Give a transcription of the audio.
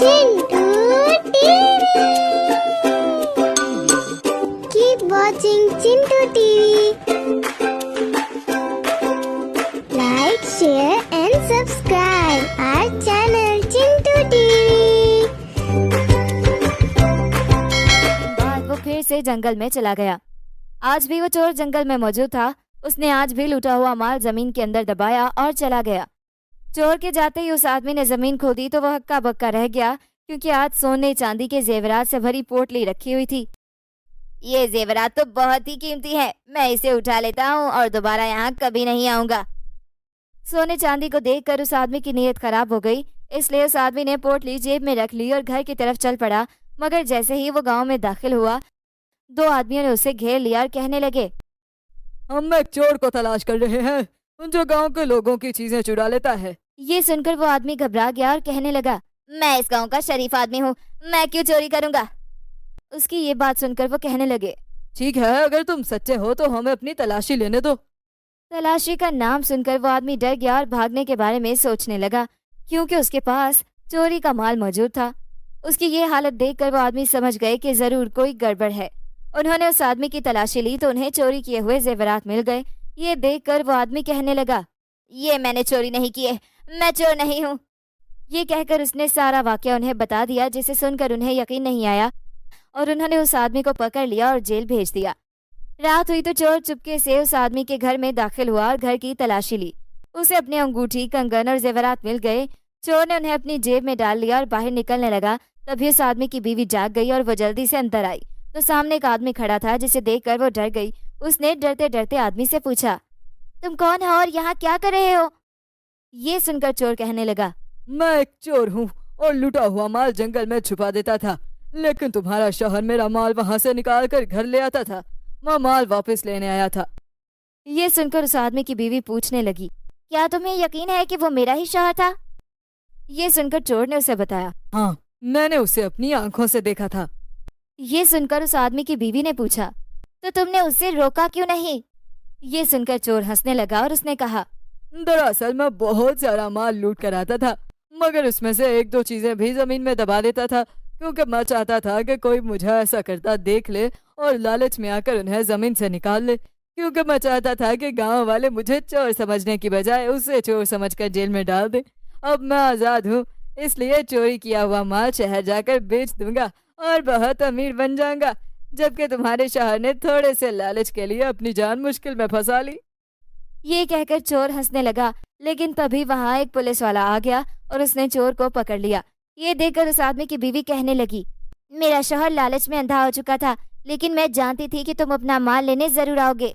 Chintu TV. Keep watching Chintu TV. Like, share and subscribe our channel Chintu TV. बाद वो फिर से जंगल में चला गया। आज भी वो चोर जंगल में मौजूद था। उसने आज भी लूटा हुआ माल जमीन के अंदर दबाया और चला गया। चोर के जाते ही उस आदमी ने जमीन खोदी तो वह हक्का बक्का रह गया, क्योंकि आज सोने चांदी के जेवरात से भरी पोटली रखी हुई थी। ये जेवरात तो बहुत ही कीमती है, मैं इसे उठा लेता हूँ और दोबारा यहाँ कभी नहीं आऊंगा। सोने चांदी को देखकर उस आदमी की नीयत खराब हो गई, इसलिए उस आदमी ने पोटली जेब में रख ली और घर की तरफ चल पड़ा। मगर जैसे ही वो गांव में दाखिल हुआ, दो आदमियों ने उसे घेर लिया और कहने लगे, हम एक चोर को तलाश कर रहे हैं जो गांव के लोगों की चीजें चुरा लेता है। ये सुनकर वो आदमी घबरा गया और कहने लगा, मैं इस गांव का शरीफ आदमी हूँ, मैं क्यों चोरी करूंगा। उसकी ये बात सुनकर वो कहने लगे, ठीक है, अगर तुम सच्चे हो तो हमें अपनी तलाशी लेने दो। तलाशी का नाम सुनकर वो आदमी डर गया और भागने के बारे में सोचने लगा, क्योंकि उसके पास चोरी का माल मौजूद था। उसकी ये हालत देखकर वो आदमी समझ गए कि जरूर कोई गड़बड़ है। उन्होंने उस आदमी की तलाशी ली तो उन्हें चोरी किए हुए जेवरात मिल गए। ये देखकर वो आदमी कहने लगा, ये मैंने चोरी नहीं की है, मैं चोर नहीं हूँ। ये कहकर उसने सारा वाकया उन्हें बता दिया, जिसे सुनकर उन्हें यकीन नहीं आया और उन्होंने उस आदमी को पकड़ लिया और जेल भेज दिया। रात हुई तो चोर चुपके से उस आदमी के घर में दाखिल हुआ और घर की तलाशी ली। उसे अपनी अंगूठी, कंगन और जेवरात मिल गए। चोर ने उन्हें अपनी जेब में डाल लिया और बाहर निकलने लगा। तभी उस आदमी की बीवी जाग गई और वो जल्दी से अंदर आई तो सामने एक आदमी खड़ा था, जिसे देखकर वो डर गई। उसने डरते डरते आदमी से पूछा, तुम कौन हो और यहाँ क्या कर रहे हो। ये सुनकर चोर कहने लगा, मैं एक चोर हूँ और लूटा हुआ माल जंगल में छुपा देता था, लेकिन तुम्हारा शौहर मेरा माल वहाँ से निकाल कर घर ले आता था, मैं माल वापस लेने आया था। ये सुनकर उस आदमी की बीवी पूछने लगी, क्या तुम्हें यकीन है कि वो मेरा ही शौहर था। ये सुनकर चोर ने उसे बताया, हाँ, मैंने उसे अपनी आंखों से देखा था। ये सुनकर उस आदमी की बीवी ने पूछा, तो तुमने उससे रोका क्यों नहीं। ये सुनकर चोर हंसने लगा और उसने कहा, दरअसल मैं बहुत सारा माल लूट कर आता था, मगर उसमें से एक दो चीजें भी जमीन में दबा देता था, क्योंकि मैं चाहता था कि कोई मुझे ऐसा करता देख ले और लालच में आकर उन्हें जमीन से निकाल ले, क्योंकि मैं चाहता था कि गांव वाले मुझे चोर समझने की बजाय उसे चोर समझकर जेल में डाल दे। अब मैं आजाद हूँ, इसलिए चोरी किया हुआ माल शहर जाकर बेच दूंगा और बहुत अमीर बन जाऊंगा, जबकि तुम्हारे शौहर ने थोड़े से लालच के लिए अपनी जान मुश्किल में फंसा ली। ये कहकर चोर हंसने लगा, लेकिन तभी वहाँ एक पुलिस वाला आ गया और उसने चोर को पकड़ लिया। ये देखकर उस आदमी की बीवी कहने लगी, मेरा शौहर लालच में अंधा हो चुका था, लेकिन मैं जानती थी कि तुम अपना माल लेने जरूर आओगे।